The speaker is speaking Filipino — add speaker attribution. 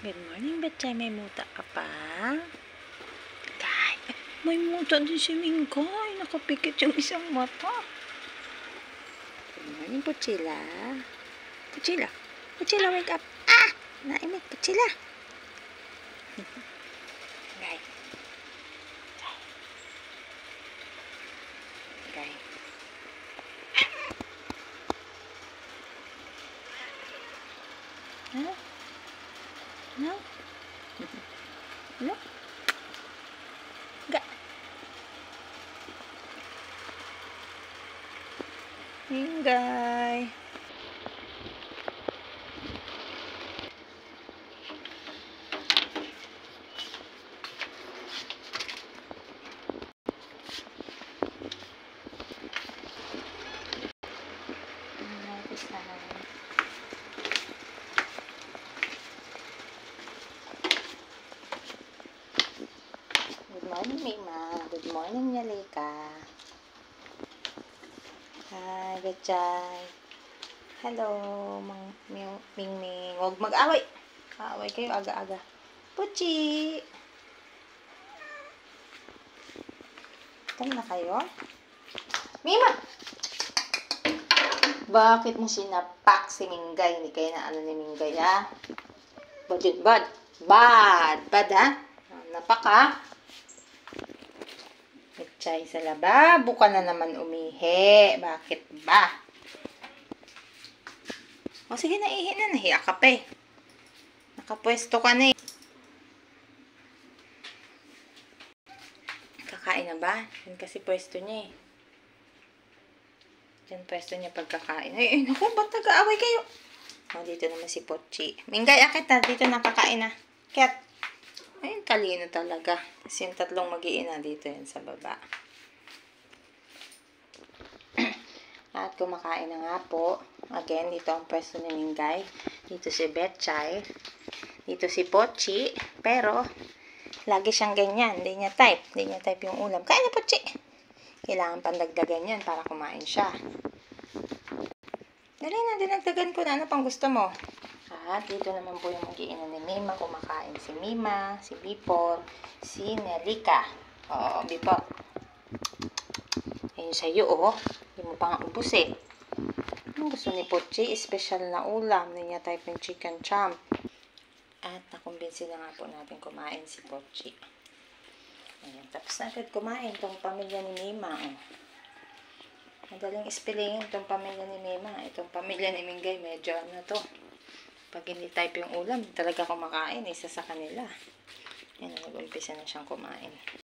Speaker 1: Good morning, Betchay. May muta ka pa? Kay, may muta din si Mingkay. Nakapikit yung isang mata. Good morning, Puchila. Puchila. Puchila, wake up. Ah! Naimik, Puchila. Kay. Kay. Huh? No? No? Ga. Mingay. Good morning, Mima. Good morning, Yalika. Hi, Betchay. Hello, Ming. Huwag mag-away. Away kayo aga-aga. Puchi! Tama na kayo? Mima! Bakit mo sinapak si Mingay? Hindi kayo na ano ni Mingay, ha? Bad yun, bad. Bad, ha? Napak, ha? Betchay, sa lababo ka na naman umihi. Bakit ba? O sige, naihi na. Nahiya ka pa eh. Nakapwesto ka na eh. Kakain na ba? Yan kasi pwesto niya eh. Yan pwesto niya pagkakain. Ay, naku, ba't nag-aaway kayo? O, dito naman si Pochi. Mingay, akit na. Dito na kakain na. Kat. Ay, talino talaga. Tapos yung tatlong mag-iina dito yan sa baba. At kumakain na nga po. Again, dito ang pwesto ni Mingay. Dito si Betchay. Dito si Pochi. Pero, lagi siyang ganyan. Hindi niya type yung ulam. Kain na, Pochi! Kailangan pandagdagan yan para kumain siya. Dali na, dinagdagan ko na. Ano pang gusto mo? At dito naman po yung mag-iina ni Mima. Kumakain si Mima, si Bipor, si Nelika. Oo, Bipor. Ayun sa'yo, oh. Hindi mo pa nga ubus eh. Ano gusto ni Pochi? Special na ulam. Hindi niya type yung chicken champ. At nakumbinsi na nga po natin kumain si Pochi. Ayan, tapos natin kumain itong pamilya ni Mima. Oh. Madaling ispilingin itong pamilya ni Mima. Itong pamilya ni Mingay, medyo ano to. Pag hindi type yung ulam, talaga kumakain. Isa sa kanila. Ayan, nag-umpisa na siyang kumain.